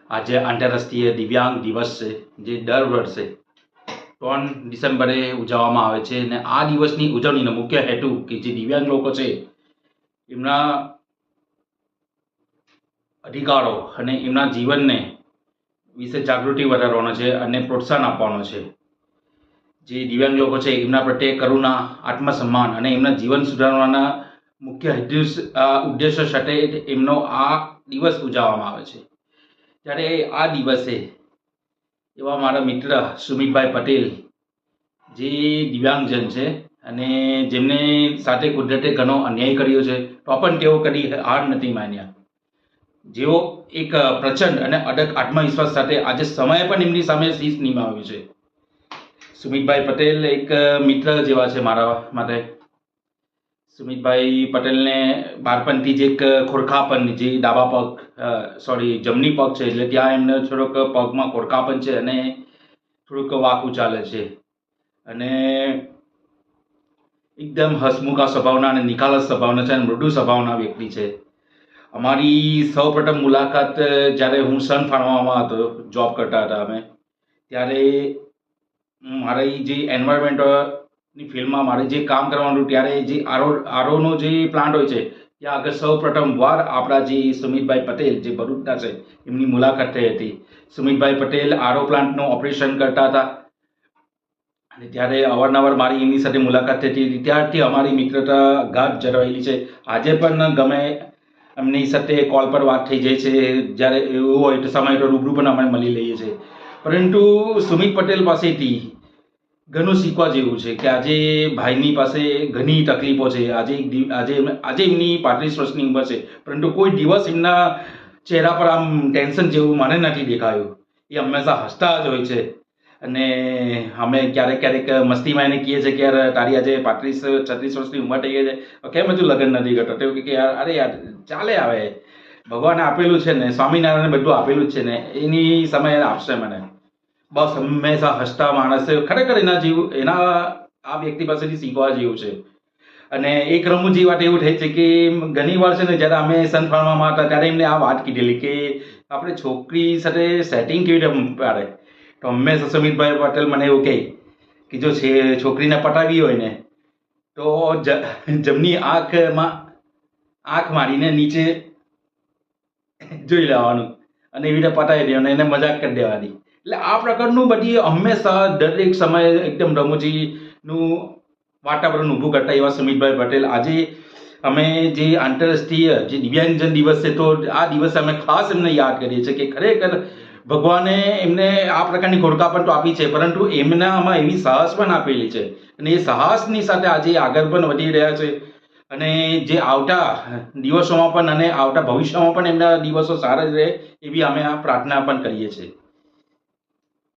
આજે આંતરરાષ્ટ્રીય દિવ્યાંગ દિવસ છે, જે દર વર્ષે 3 ડિસેમ્બરે ઉજવવામાં આવે છે. અને આ દિવસની ઉજવણીનો મુખ્ય હેતુ કે જે દિવ્યાંગ લોકો છે એમના અધિકારો અને એમના જીવનને વિશે જાગૃતિ વધારવાનો છે અને પ્રોત્સાહન આપવાનો છે. જે દિવ્યાંગ લોકો છે એમના પ્રત્યે કરુણા, આત્મસન્માન અને એમના જીવન સુધારવાના મુખ્ય ઉદ્દેશ્ય સાથે એમનો આ દિવસ ઉજવવામાં આવે છે. ત્યારે આ દિવસે એવા મારા મિત્ર સુમિતભાઈ પટેલ, જે દિવ્યાંગજન છે અને જેમને સાથે કુદરતે ઘણો અન્યાય કર્યો છે, તો પણ તેઓ કદી હાર નથી માન્યા. જેઓ એક પ્રચંડ અને અડગ આત્મવિશ્વાસ સાથે આજે સમય પણ એમની સામે શીશ નિમાવ્યું છે. સુમિતભાઈ પટેલ એક મિત્ર જેવા છે મારા માટે. સુમિતભાઈ પટેલને બાળપણથી જ એક ખોડખાપન, જે જમણી પગ છે એટલે ત્યાં એમને થોડોક પગમાં ખોડખાપન છે અને થોડુંક વાંકું ચાલે છે. અને એકદમ હસમુખા સ્વભાવના અને નિખાલસ સ્વભાવના છે અને મૃદુ સ્વભાવના વ્યક્તિ છે. અમારી સૌપ્રથમ મુલાકાત જ્યારે હું સન ફાર્મામાં હતો, જોબ કરતા હતા અમે, ત્યારે મારી જે એન્વાયરમેન્ટની ફિલ્ડમાં મારે જે કામ કરવાનું, ત્યારે જે આરોનો જે પ્લાન્ટ હોય છે ત્યાં આગળ સૌ પ્રથમ વાર આપણા જે સુમિતભાઈ પટેલ જે ભરૂચના છે એમની મુલાકાત થઈ હતી. સુમિતભાઈ પટેલ આરો પ્લાન્ટનું ઓપરેશન કરતા હતા અને ત્યારે અવારનવાર મારી એમની સાથે મુલાકાત થતી હતી. ત્યારથી અમારી મિત્રતા ગાઢ જળવાયેલી છે. આજે પણ ગમે એમની સાથે કોલ પર વાત થઈ જાય છે, જ્યારે એવું હોય તો સમય તો રૂબરૂ પણ અમે મળી લઈએ છીએ. પરંતુ સુમિત પટેલ પાસેથી ઘણું શીખવા જેવું છે કે આજે ભાઈની પાસે ઘણી તકલીફો છે. આજે એમની 35 વર્ષની ઉંમર છે, પરંતુ કોઈ દિવસ એમના ચહેરા પર આમ ટેન્શન જેવું મને નથી દેખાયું. એ હંમેશા હસતા જ હોય છે. અને અમે ક્યારેક મસ્તીમાં એને કહીએ છીએ કે યાર તારી આજે 35-36 વર્ષની ઉંમર થઈ ગઈ છે, કેમ હજુ લગ્ન નથી કરતો? તો એવું કે યાર અરે યાર ચાલે, આવે ભગવાને આપેલું છે ને, સ્વામિનારાયણે બધું આપેલું જ છે ને, એની સમય આપશે મને. બસ હંમેશા હસતા માણસ. ખરેખર આ વ્યક્તિ પાસેથી શીખવા જેવું છે. અને એક રમૂજી વાત એવું થઈ છે કે ઘણી વાર છે ને, જ્યારે અમે સનફાર્મામાં હતા ત્યારે એમને આ વાત કીધેલી કે આપણે છોકરી સાથે સેટિંગ કેવી રીતે પાડે. તો હંમેશા સુમિતભાઈ પટેલ મને એવું કહે કે જો છોકરીને પટાવી હોય ને તો જમણી આંખ મારીને નીચે જોઈ લેવાનું અને એવી રીતે પટાવી દેવાનું, એને મજાક કરી દેવાની. એટલે આ પ્રકારનું બધી હંમેશા દરેક સમયે એકદમ રમૂજીનું વાતાવરણ ઊભું કરતા એવા સુમિતભાઈ પટેલ. આજે અમે જે આંતરરાષ્ટ્રીય જે દિવ્યાંગજન દિવસ છે, તો આ દિવસે અમે ખાસ એમને યાદ કરીએ છીએ કે ખરેખર ભગવાને એમને આ પ્રકારની ખોડખાપણ તો આપી છે, પરંતુ એમનામાં એવી સાહસ પણ આપેલી છે અને એ સાહસની સાથે આજે આગળ પણ વધી રહ્યા છે. અને જે આવતા દિવસોમાં પણ અને આવતા ભવિષ્યમાં પણ એમના દિવસો સારા જ રહે એવી અમે આ પ્રાર્થના પણ કરીએ છીએ.